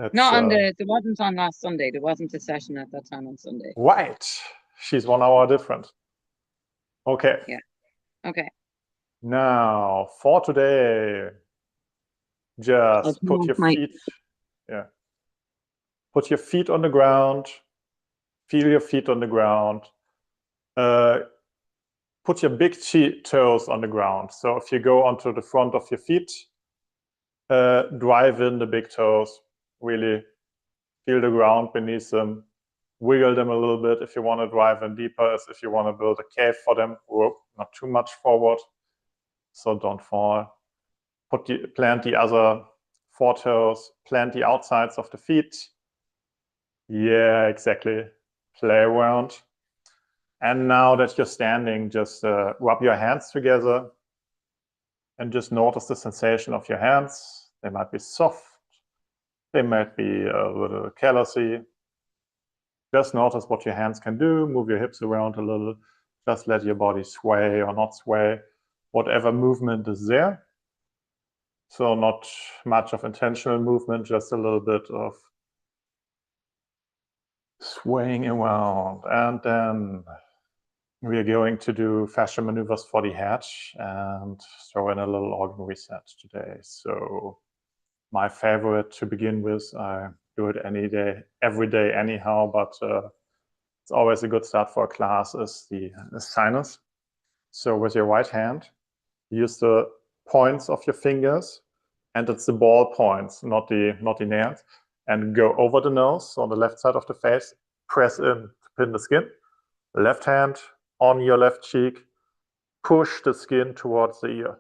It's Not on there wasn't on last Sunday. There wasn't a session at that time on Sunday. right. She's 1 hour different. Okay. Yeah. Okay. Now for today, just put your feet, yeah. Put your feet on the ground. Feel your feet on the ground. Put your big toes on the ground. So if you go onto the front of your feet, drive in the big toes. Really feel the ground beneath them. Wiggle them a little bit if you want to drive in deeper, as if you want to build a cave for them. Whoop, not too much forward, so don't fall. Plant the other 4 toes. Plant the outsides of the feet. Yeah, exactly. Play around. And now that you're standing, just rub your hands together and just notice the sensation of your hands. They might be soft. They might be a little callousy. Just notice what your hands can do. Move your hips around a little. Just let your body sway or not sway. Whatever movement is there. So not much of intentional movement, just a little bit of swaying around. And then we are going to do fascia maneuvers for the head and throw in a little organ reset today. So my favorite to begin with, I do it every day anyhow, but it's always a good start for a class, is the sinus. So with your right hand, use the points of your fingers, and it's the ball points, not the nails, and go over the nose, so on the left side of the face, press in to pin the skin. Left hand on your left cheek, push the skin towards the ear.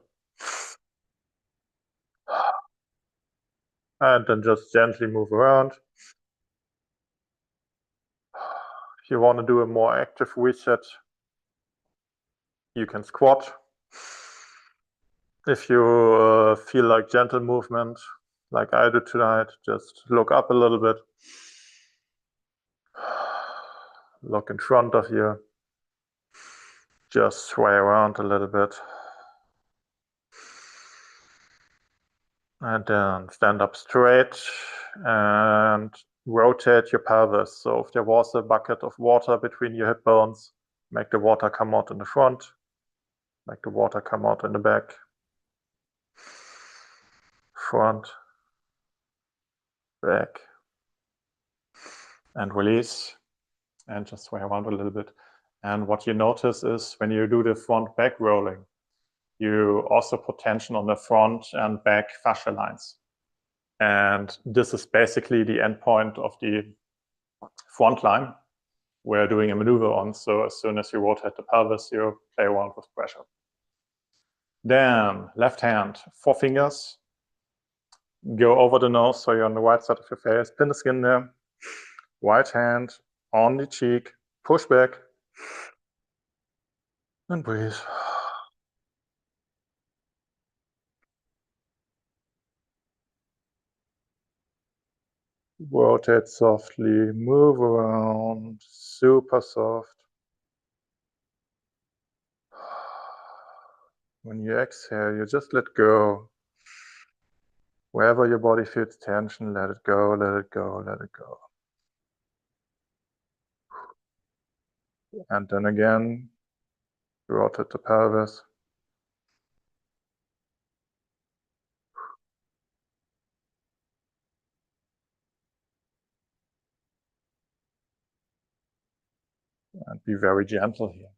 And then just gently move around. If you want to do a more active reset, you can squat. If you feel like gentle movement, like I do tonight, just look up a little bit. Look in front of you. Just sway around a little bit. And then stand up straight and rotate your pelvis. So if there was a bucket of water between your hip bones, make the water come out in the front, make the water come out in the back, front, back, and release, and just sway around a little bit. And what you notice is when you do the front back rolling, you also put tension on the front and back fascia lines. And this is basically the end point of the front line we're doing a maneuver on. So as soon as you rotate the pelvis, you play around with pressure. Then left hand, 4 fingers, go over the nose, so you're on the right side of your face, pin the skin there. Right hand on the cheek, push back, and breathe. Rotate softly, move around, super soft. When you exhale, you just let go. Wherever your body feels tension, let it go, let it go, let it go. And then again, rotate the pelvis. And be very gentle here.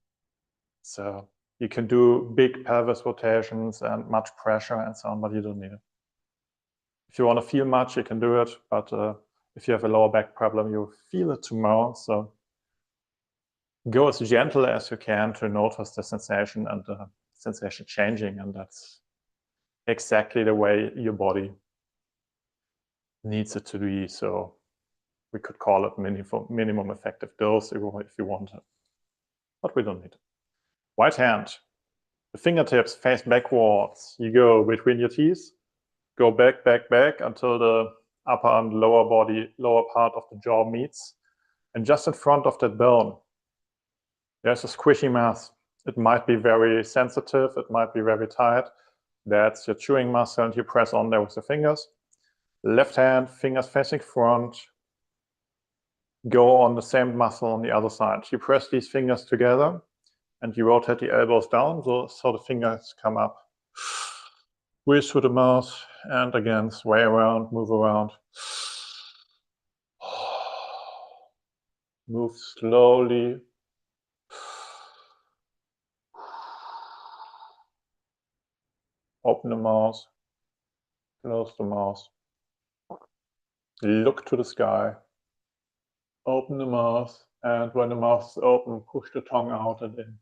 So you can do big pelvis rotations and much pressure and so on, but you don't need it. If you want to feel much, you can do it, but if you have a lower back problem, you'll feel it tomorrow. So go as gentle as you can to notice the sensation and the sensation changing, and that's exactly the way your body needs it to be. So we could call it minimum effective dose if you want it, but we don't need it. Right hand, the fingertips face backwards. You go between your teeth, go back, back, back until the upper and lower part of the jaw meets. And just in front of that bone, there's a squishy mass. It might be very sensitive, it might be very tight. That's your chewing muscle, and you press on there with your fingers. Left hand, fingers facing front, go on the same muscle on the other side. You press these fingers together and you rotate the elbows down so the fingers come up. Breathe through the mouth and again sway around, move around. Move slowly. Open the mouth, close the mouth. Look to the sky. Open the mouth, and when the mouth is open, push the tongue out and in.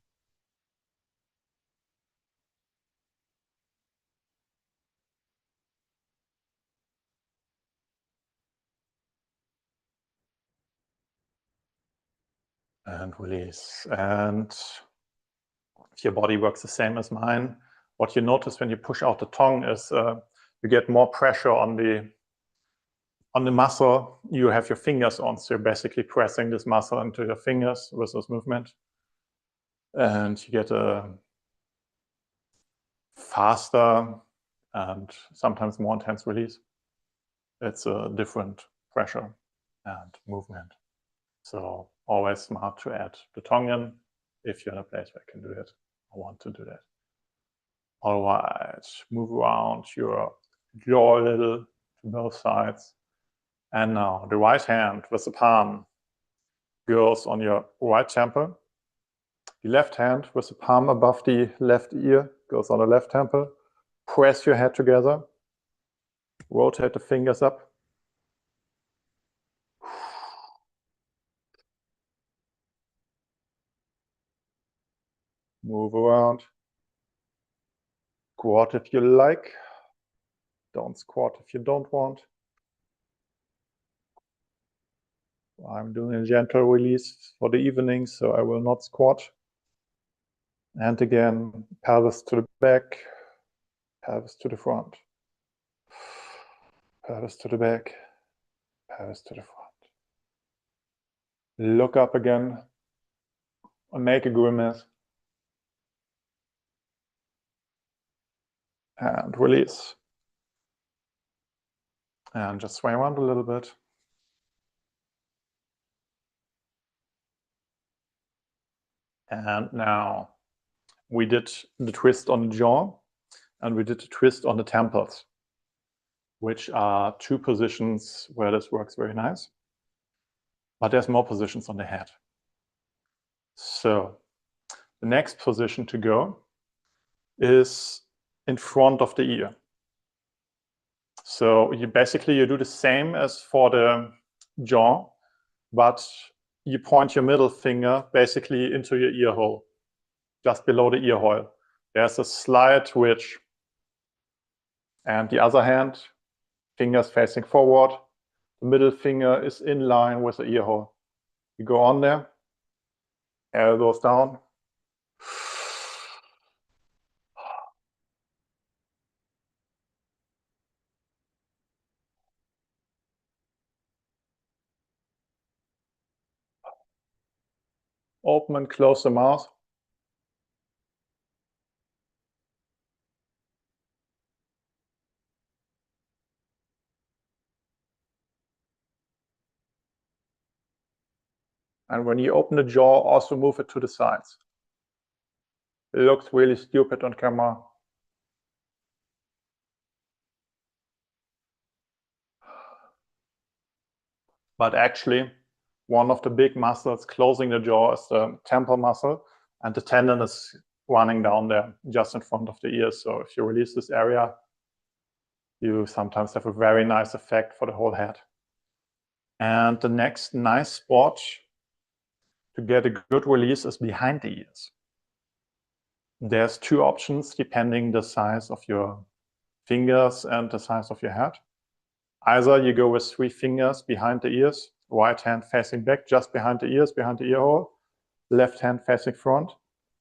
And release. And if your body works the same as mine, what you notice when you push out the tongue is you get more pressure on the muscle you have your fingers on. So you're basically pressing this muscle into your fingers with this movement. And you get a faster and sometimes more intense release. It's a different pressure and movement. So always smart to add the tongue in if you're in a place where you can do it or want to do that. All right, move around your jaw a little to both sides. And now the right hand with the palm goes on your right temple. The left hand with the palm above the left ear goes on the left temple. Press your head together. Rotate the fingers up. Move around. Squat if you like. Don't squat if you don't want. I'm doing a gentle release for the evening, so I will not squat. And again, pelvis to the back, pelvis to the front. Pelvis to the back, pelvis to the front. Look up again and make a grimace. And release. And just sway around a little bit. And now we did the twist on the jaw and we did the twist on the temples, which are two positions where this works very nice. But there's more positions on the head. So the next position to go is in front of the ear. So you do the same as for the jaw, but you point your middle finger basically into your ear hole, just below the ear hole. There's a slight ridge. And the other hand, fingers facing forward, the middle finger is in line with the ear hole. You go on there, elbows down. Open and close the mouth. And when you open the jaw, also move it to the sides. It looks really stupid on camera. But actually, one of the big muscles closing the jaw is the temple muscle, and the tendon is running down there just in front of the ears. So if you release this area, you sometimes have a very nice effect for the whole head. And the next nice spot to get a good release is behind the ears. There's two options depending the size of your fingers and the size of your head. Either you go with 3 fingers behind the ears, right hand facing back, just behind the ears, behind the ear hole, left hand facing front.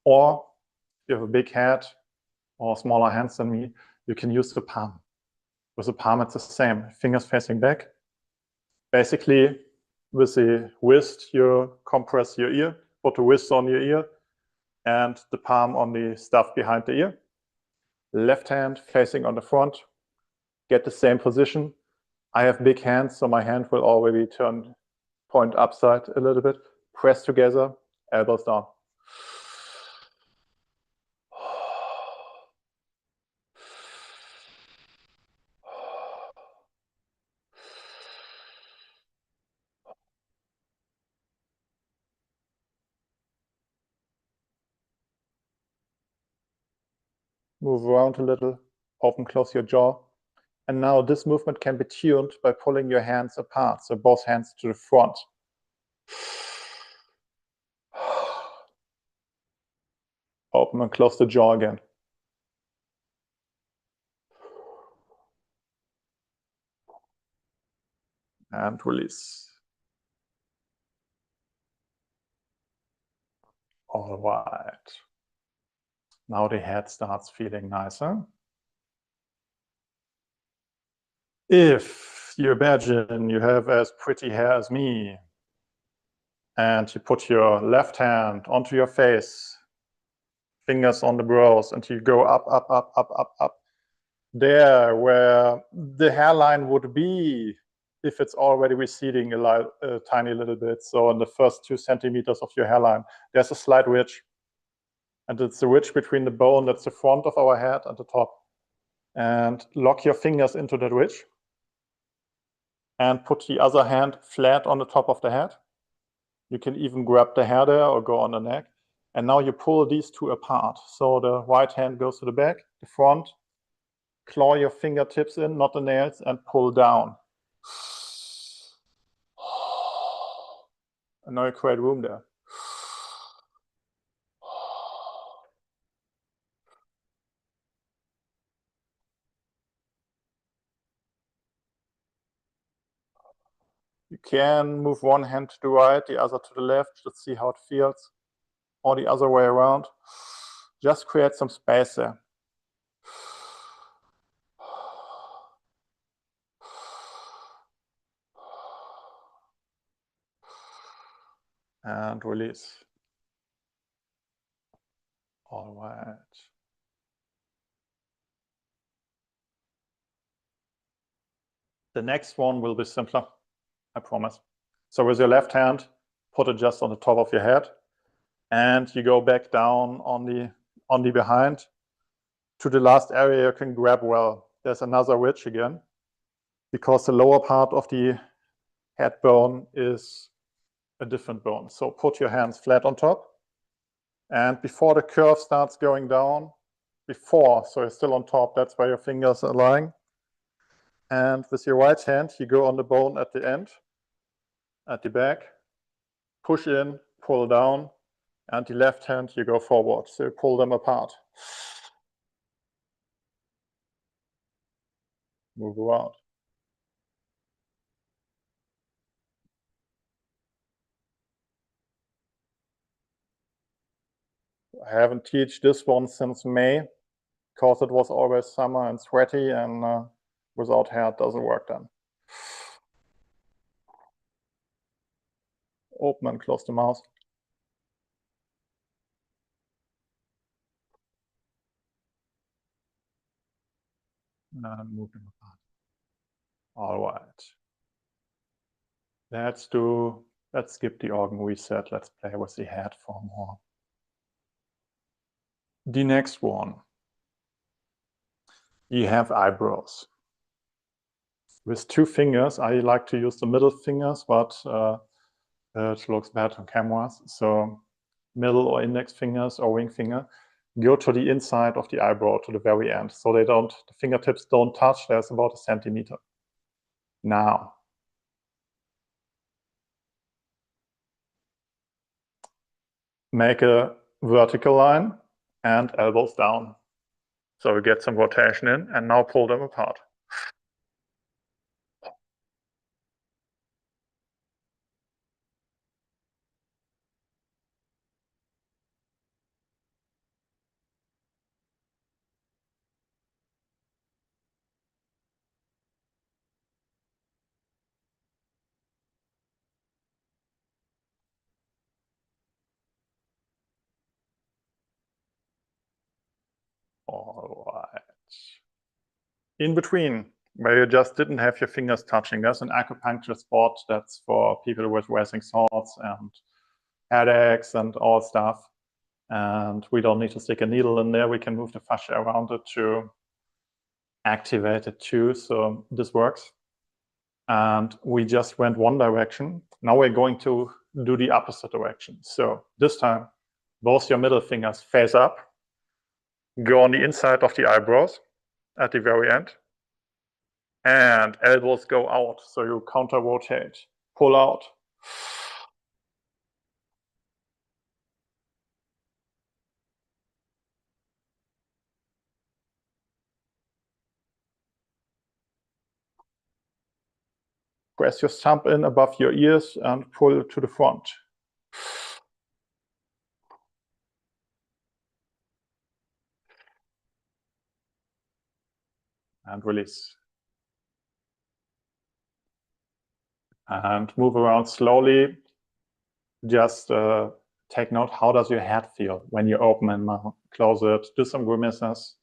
Or if you have a big head or smaller hands than me, you can use the palm. With the palm, it's the same. Fingers facing back. Basically, with the wrist, you compress your ear, put the wrist on your ear, and the palm on the stuff behind the ear. Left hand facing on the front. Get the same position. I have big hands, so my hand will already point upside a little bit. Press together, elbows down. Move around a little, open, close your jaw. And now this movement can be tuned by pulling your hands apart, so both hands to the front. Open and close the jaw again. And release. All right. Now the head starts feeling nicer. If you imagine you have as pretty hair as me, and you put your left hand onto your face, fingers on the brows, and you go up, up, up, up, up, up, there where the hairline would be if it's already receding a tiny little bit. So in the first 2 centimeters of your hairline, there's a slight ridge. And it's the ridge between the bone that's the front of our head and the top. And lock your fingers into that ridge. And put the other hand flat on the top of the head. You can even grab the hair there or go on the neck. And now you pull these two apart. So the right hand goes to the back, the front. Claw your fingertips in, not the nails, and pull down. And now you create room there. You can move one hand to the right, the other to the left. Let's see how it feels. Or the other way around. Just create some space there. And release. All right. The next one will be simpler, I promise. So with your left hand, put it just on the top of your head, and you go back down on the behind to the last area you can grab well. There's another ridge again, because the lower part of the head bone is a different bone. So put your hands flat on top, and before the curve starts going down, so you're still on top, that's where your fingers are lying. And with your right hand, you go on the bone at the end, at the back, push in, pull down, and the left hand, you go forward. So you pull them apart. Move around. I haven't taught this one since May, because it was always summer and sweaty, and without hair it doesn't work then. Open and close the mouth. And move them apart. All right. Let's skip the organ reset. Let's play with the head for more. The next one. You have eyebrows. With 2 fingers, I like to use the middle fingers, but it looks bad on cameras. So middle or index fingers or ring finger go to the inside of the eyebrow to the very end. So the fingertips don't touch. There's about 1 centimeter. Now, make a vertical line and elbows down. So we get some rotation in, and now pull them apart. All right. In between, where you just didn't have your fingers touching. There's an acupuncture spot that's for people with racing thoughts and headaches and all stuff. And we don't need to stick a needle in there. We can move the fascia around it to activate it too. So this works. And we just went one direction. Now we're going to do the opposite direction. So this time, both your middle fingers face up, go on the inside of the eyebrows at the very end, and elbows go out. So you counter rotate, pull out. Press your thumb in above your ears and pull to the front. And release. And move around slowly. Just take note, how does your head feel when you open and close it? Do some grimaces.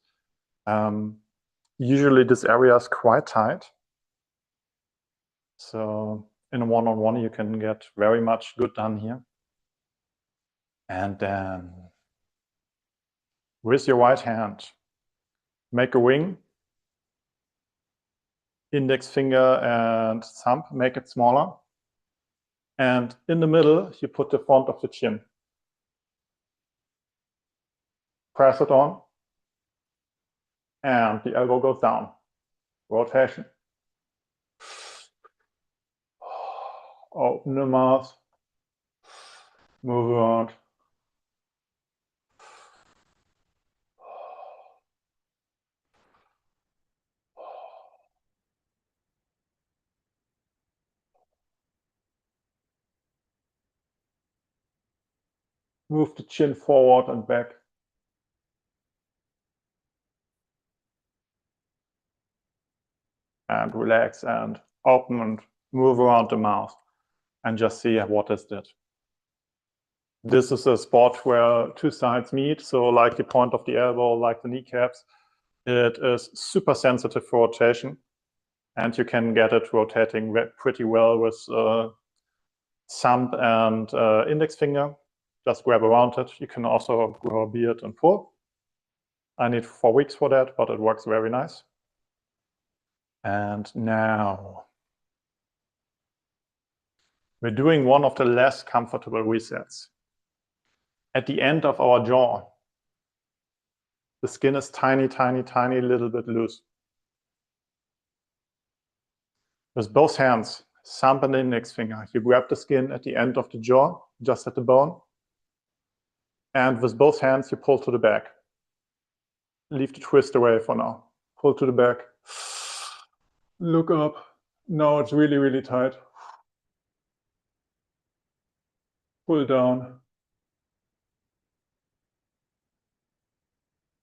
Usually this area is quite tight. So in a one-on-one, you can get very much good done here. And then with your right hand, make a ring. Index finger and thumb, make it smaller. And in the middle, you put the front of the chin. Press it on. And the elbow goes down. Rotation. Open the mouth. Move around. Move the chin forward and back. And relax and open and move around the mouth. And just see what is that. This is a spot where two sides meet. So like the point of the elbow, like the kneecaps, it is super sensitive for rotation. And you can get it rotating pretty well with thumb and index finger. Just grab around it. You can also grow a beard and pull. I need 4 weeks for that, but it works very nice. And now we're doing one of the less comfortable resets. At the end of our jaw, the skin is tiny, tiny, tiny, little bit loose. With both hands, thumb and index finger, you grab the skin at the end of the jaw, just at the bone. And with both hands, you pull to the back. Leave the twist away for now. Pull to the back. Look up. Now it's really, really tight. Pull down.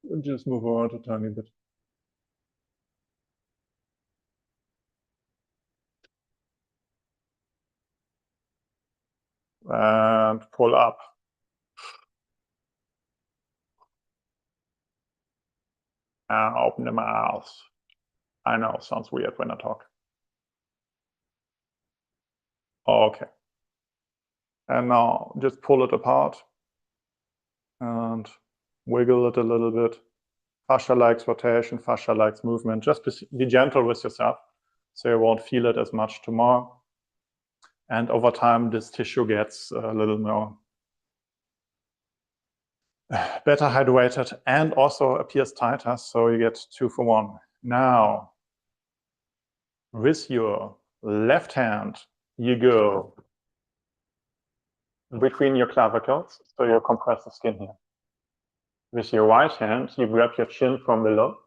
And just move around a tiny bit. And pull up. And open the mouth. I know, sounds weird when I talk. Okay. And now just pull it apart and wiggle it a little bit. Fascia likes rotation, fascia likes movement. Just be gentle with yourself so you won't feel it as much tomorrow. And over time, this tissue gets a little more better hydrated and also appears tighter, so you get 2 for 1. Now, with your left hand, you go between your clavicles, so you compress the skin here. With your right hand, you grab your chin from below,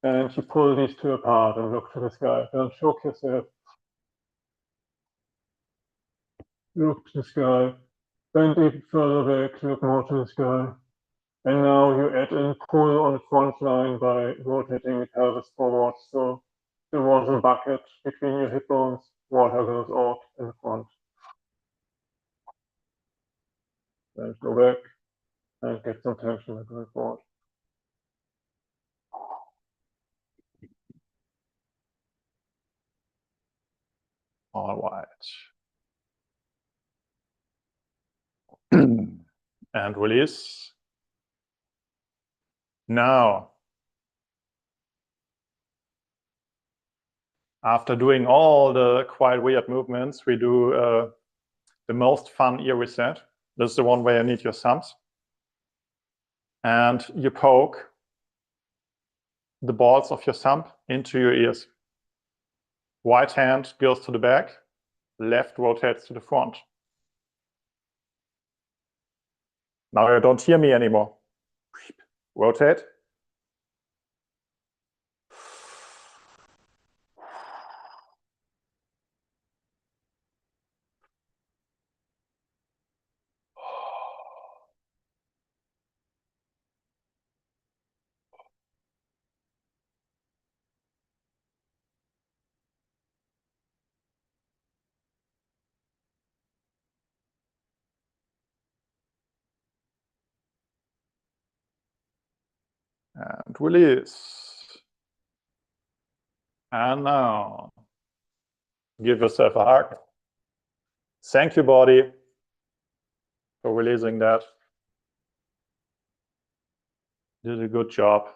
and you pull these two apart and look to the sky. Don't choke yourself. Look to the sky. Bend even further back, look more to the sky. And now you add in pull on the front line by rotating the pelvis forward. So there was a bucket between your hip bones, water goes out in the front. And go back and get some tension going forward. All right. And release. Now, after doing all the quite weird movements, we do the most fun ear reset. This is the one where you need your thumbs. And you poke the balls of your thumb into your ears. Right hand goes to the back, left rotates to the front. Now you don't hear me anymore. Rotate. And release. And now, give yourself a hug. Thank you, body, for releasing that. Did a good job.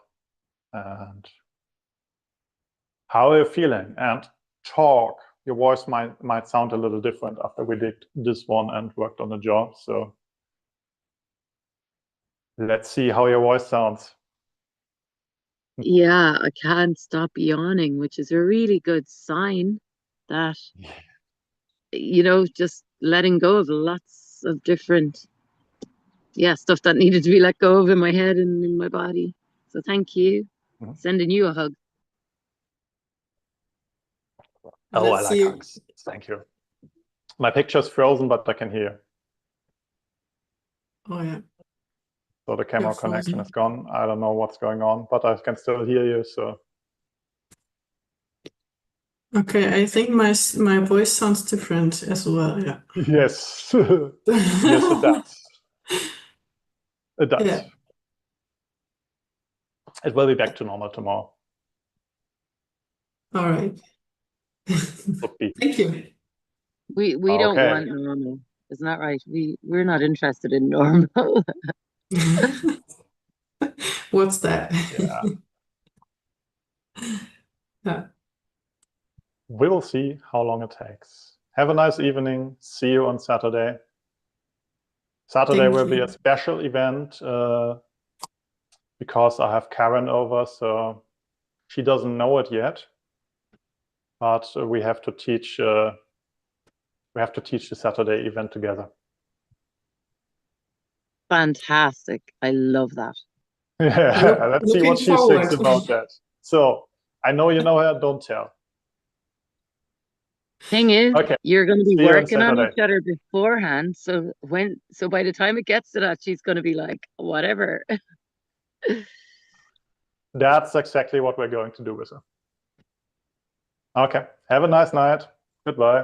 And how are you feeling? And talk. Your voice might sound a little different after we did this one and worked on the jaw. So let's see how your voice sounds. Yeah, I can't stop yawning, which is a really good sign that, just letting go of lots of different, stuff that needed to be let go of in my head and in my body. So thank you. Sending you a hug. Oh, I like hugs. Thank you. My picture's frozen, but I can hear. Oh, yeah. So the camera connection is gone. I don't know what's going on, but I can still hear you. So. Okay, I think my voice sounds different as well. Yeah. Yes. Yes, it does. It does. Yeah. It will be back to normal tomorrow. All right. Thank you. We don't want normal. Isn't that right? We're not interested in normal. What's that? Yeah. Yeah. We will see how long it takes. Have a nice evening. See you on Saturday. Saturday will be a special event because I have Karen over, so she doesn't know it yet. But we have to teach. We have to teach the Saturday event together. Fantastic! I love that. Yeah, let's see what she thinks about that. So I know you know her. Don't tell. Thing is, you're going to be working on each other beforehand. So by the time it gets to that, she's going to be like, whatever. That's exactly what we're going to do with her. Okay. Have a nice night. Goodbye.